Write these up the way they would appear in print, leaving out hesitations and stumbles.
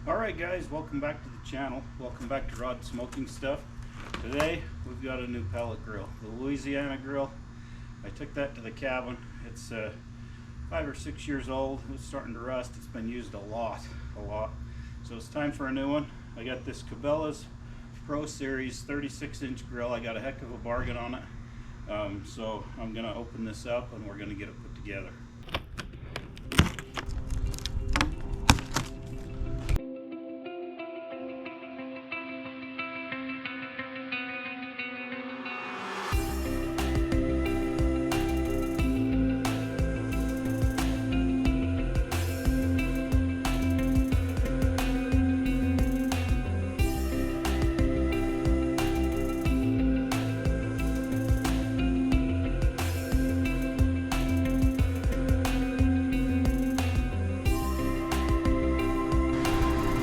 Alright guys, welcome back to the channel. Welcome back to Rod Smoking Stuff. Today we've got a new pellet grill, the Louisiana grill. I took that to the cabin. It's 5 or 6 years old. It's starting to rust. It's been used a lot. So it's time for a new one. I got this Cabela's Pro Series 36-inch grill. I got a heck of a bargain on it. So I'm going to open this up and we're going to get it put together.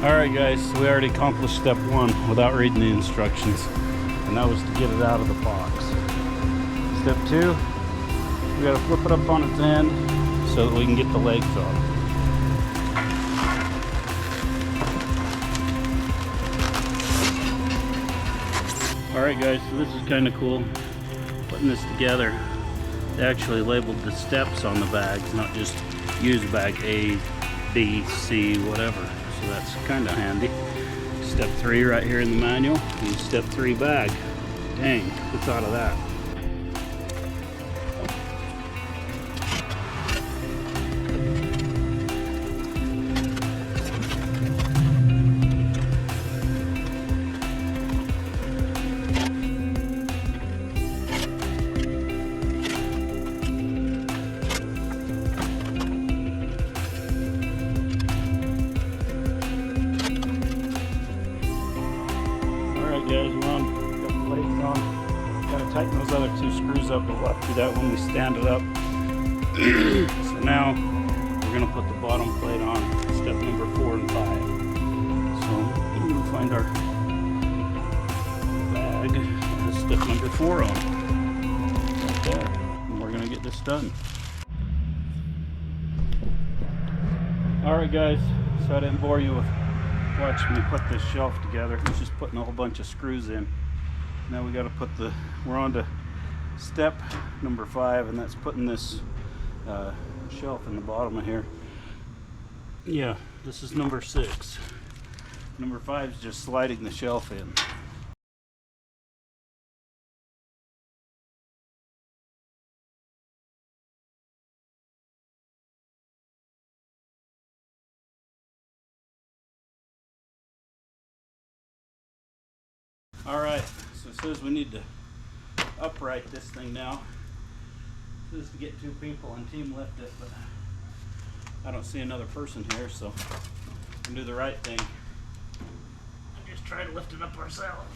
Alright guys, so we already accomplished step one without reading the instructions, and that was to get it out of the box. Step two, we got to flip it up on its end so that we can get the legs off. Alright guys, so this is kind of cool, putting this together. They actually labeled the steps on the bags, not just use bag A, B, C, whatever. So that's kind of handy. Step 3 right here in the manual, and step 3 bag. Dang, who thought of that? Guys, we're on, got the plates on. Gotta tighten those other 2 screws up, but we'll have to do that when we stand it up. So now we're gonna put the bottom plate on, step number 4 and 5. So we're gonna find our bag with step number 4 on. Right there. And we're gonna get this done. Alright guys, so I didn't bore you with watching me put this shelf together. It's just putting a whole bunch of screws in. Now we got to put we're on to step number 5, and that's putting this shelf in the bottom of here. Yeah, this is number 6. Number 5 is just sliding the shelf in. Alright, so it says we need to upright this thing now. This is to get 2 people on team lift it, but I don't see another person here, so we'll do the right thing and just try to lift it up ourselves.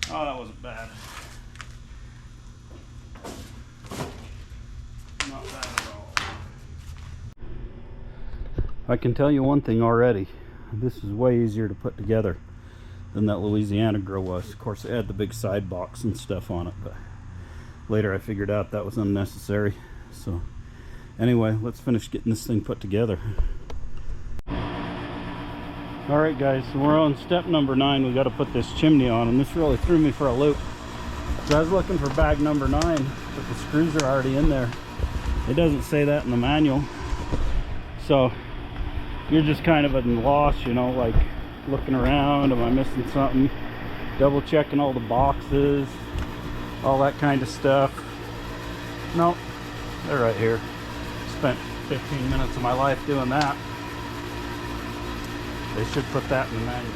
Oh, that wasn't bad. Not bad at all. I can tell you one thing already. This is way easier to put together than that Louisiana grill was. Of course, it had the big side box and stuff on it, but later I figured out that was unnecessary. So anyway, let's finish getting this thing put together. Alright guys, so we're on step number 9. We got to put this chimney on, and this really threw me for a loop. So I was looking for bag number 9, but the screws are already in there. It doesn't say that in the manual. So you're just kind of at a loss, you know, like looking around, am I missing something? Double checking all the boxes, all that kind of stuff. Nope, they're right here. Spent 15 minutes of my life doing that. They should put that in the manual.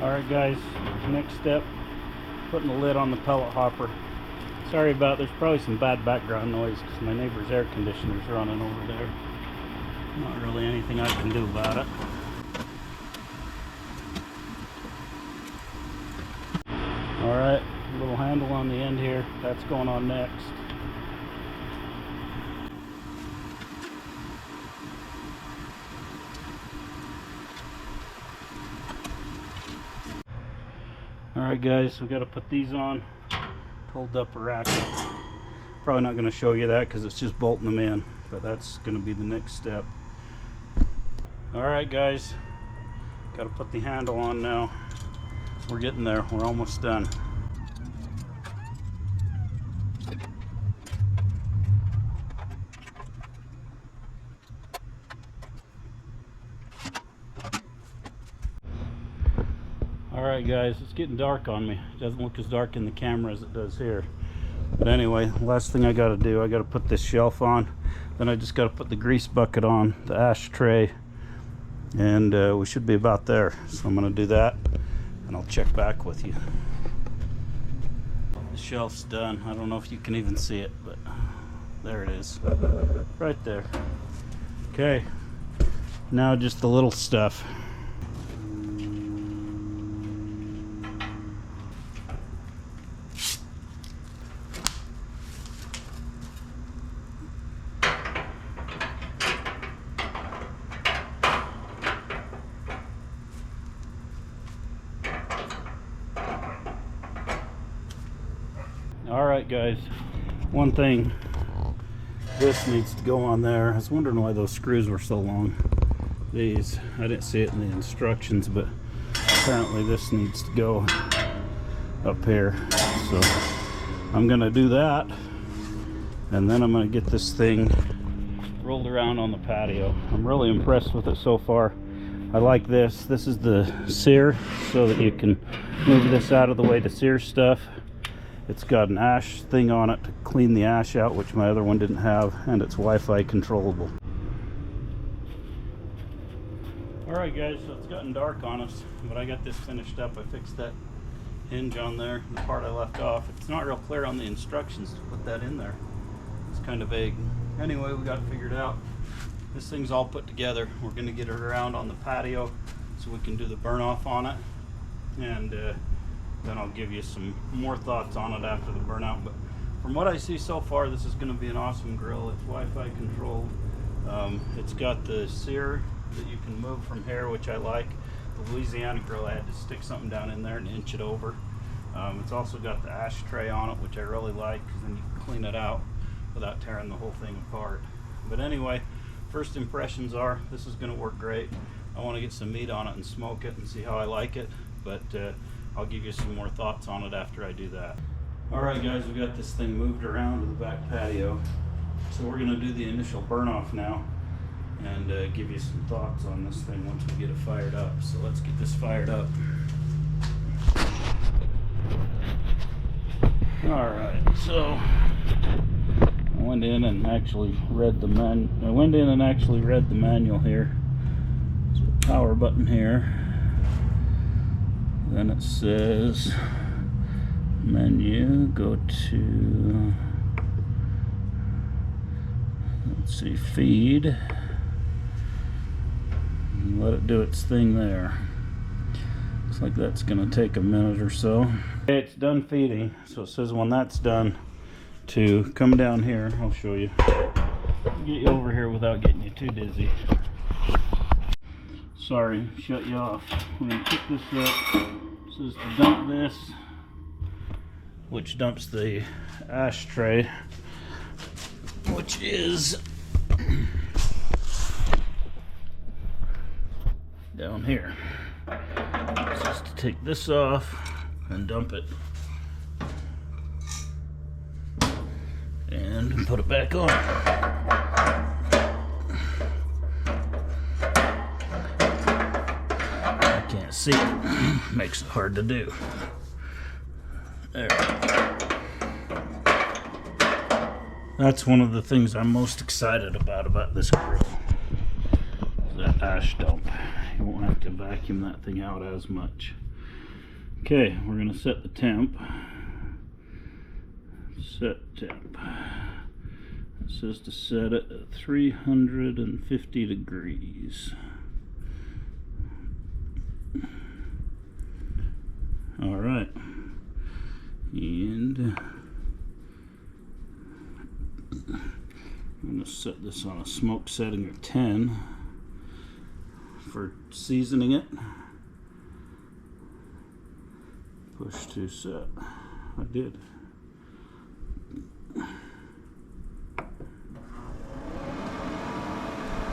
Alright guys, next step, putting the lid on the pellet hopper. Sorry about, there's probably some bad background noise because my neighbor's air conditioner's running over there. Not really anything I can do about it. Alright, little handle on the end here. That's going on next. Alright guys, we got to put these on. Hold up a racket. Probably not going to show you that because it's just bolting them in, but that's going to be the next step. Alright guys, got to put the handle on now. We're getting there. We're almost done. Alright guys, it's getting dark on me. It doesn't look as dark in the camera as it does here. But anyway, last thing I got to do, I got to put this shelf on. Then I just got to put the grease bucket on, the ashtray, and we should be about there. So I'm going to do that, and I'll check back with you. The shelf's done. I don't know if you can even see it, but there it is. Right there. Okay, now just the little stuff. Alright guys, one thing, this needs to go on there. I was wondering why those screws were so long. These, I didn't see it in the instructions, but apparently this needs to go up here. So I'm going to do that, and then I'm going to get this thing rolled around on the patio. I'm really impressed with it so far. I like this. This is the sear, so that you can move this out of the way to sear stuff. It's got an ash thing on it to clean the ash out, which my other one didn't have, and it's Wi-Fi controllable. Alright guys, so it's gotten dark on us, but I got this finished up. I fixed that hinge on there, the part I left off. It's not real clear on the instructions to put that in there. It's kind of vague. Anyway, we got it figured out. This thing's all put together. We're going to get it around on the patio so we can do the burn off on it, and then I'll give you some more thoughts on it after the burnout. But from what I see so far, this is going to be an awesome grill. It's Wi-Fi controlled. It's got the sear that you can move from here, which I like. The Louisiana grill, I had to stick something down in there and inch it over. It's also got the ashtray on it, which I really like, because then you can clean it out without tearing the whole thing apart. But anyway, first impressions are this is going to work great. I want to get some meat on it and smoke it and see how I like it, but I'll give you some more thoughts on it after I do that. Alright guys, we got this thing moved around to the back patio. So we're going to do the initial burn off now and give you some thoughts on this thing once we get it fired up. So let's get this fired up. Alright, so I went in and actually read the manual here. There's a power button here. Then it says menu, go to, let's see, feed, and let it do its thing there. Looks like that's going to take a minute or so. Okay, it's done feeding, so it says when that's done to come down here. I'll show you. Get you over here without getting you too dizzy. Sorry, shut you off. We're going to pick this up. It says to dump this, which dumps the ashtray, which is down here. It says to take this off and dump it and put it back on. See, makes it hard to do. There. That's one of the things I'm most excited about this grill. That ash dump. You won't have to vacuum that thing out as much. Okay, we're going to set the temp. Set temp. It says to set it at 350 degrees. Alright, And I'm going to set this on a smoke setting of 10 for seasoning it. Push to set. I did.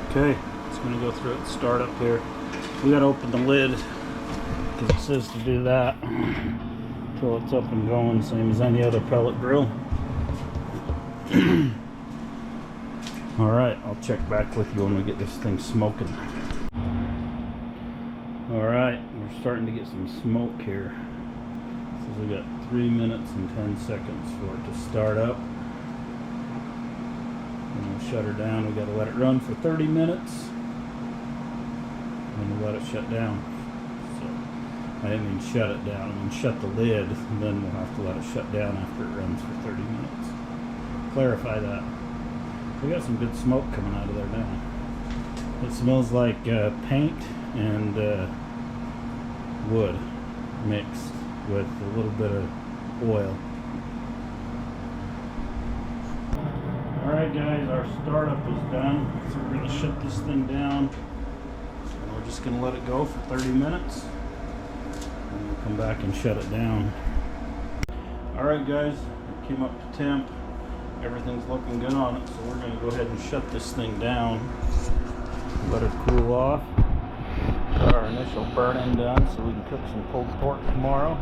Okay, it's going to go through its startup here. We got to open the lid because it says to do that until it's up and going, same as any other pellet grill. Alright, I'll check back with you when we get this thing smoking. Alright, we're starting to get some smoke here. So we got 3 minutes and 10 seconds for it to start up. And we'll shut her down. We got to let it run for 30 minutes. And we'll let it shut down. So I didn't mean shut it down. I mean shut the lid. And then we'll have to let it shut down after it runs for 30 minutes. Clarify that. We got some good smoke coming out of there now. It smells like paint and wood mixed with a little bit of oil. Alright guys, our startup is done. So we're going to shut this thing down. And we're just going to let it go for 30 minutes. And we'll come back and shut it down. Alright guys, it came up to temp. Everything's looking good on it, so we're going to go ahead and shut this thing down. Let it cool off. Got our initial burn-in done so we can cook some pulled pork tomorrow.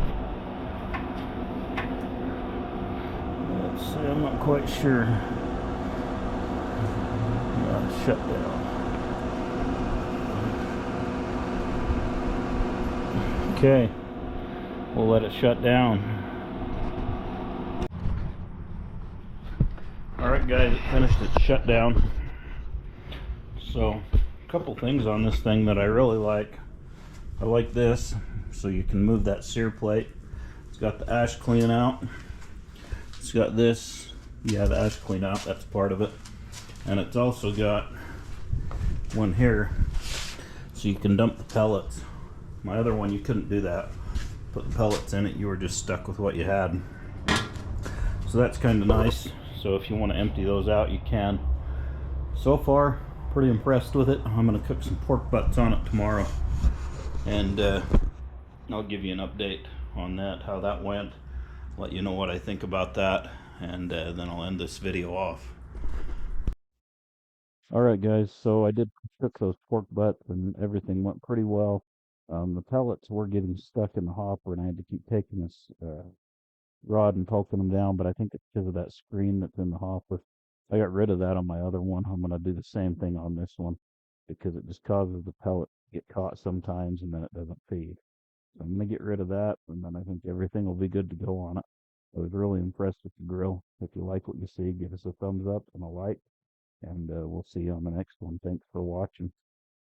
Let's see, I'm not quite sure. Shut down. Okay, we'll let it shut down. Alright guys, it finished its shutdown. So, a couple things on this thing that I really like. I like this, so you can move that sear plate. It's got the ash clean out. It's got this, yeah, the ash clean out, that's part of it. And it's also got one here, so you can dump the pellets. My other one, you couldn't do that. Put the pellets in it, you were just stuck with what you had. So that's kind of nice. So if you want to empty those out, you can. So far, pretty impressed with it. I'm going to cook some pork butts on it tomorrow. And I'll give you an update on that, how that went. Let you know what I think about that. And then I'll end this video off. Alright guys, so I did cook those pork butts and everything went pretty well. The pellets were getting stuck in the hopper and I had to keep taking this rod and poking them down, but I think it's because of that screen that's in the hopper. I got rid of that on my other one. I'm going to do the same thing on this one because it just causes the pellet to get caught sometimes and then it doesn't feed. So I'm going to get rid of that and then I think everything will be good to go on it. I was really impressed with the grill. If you like what you see, give us a thumbs up and a like, and we'll see you on the next one. Thanks for watching.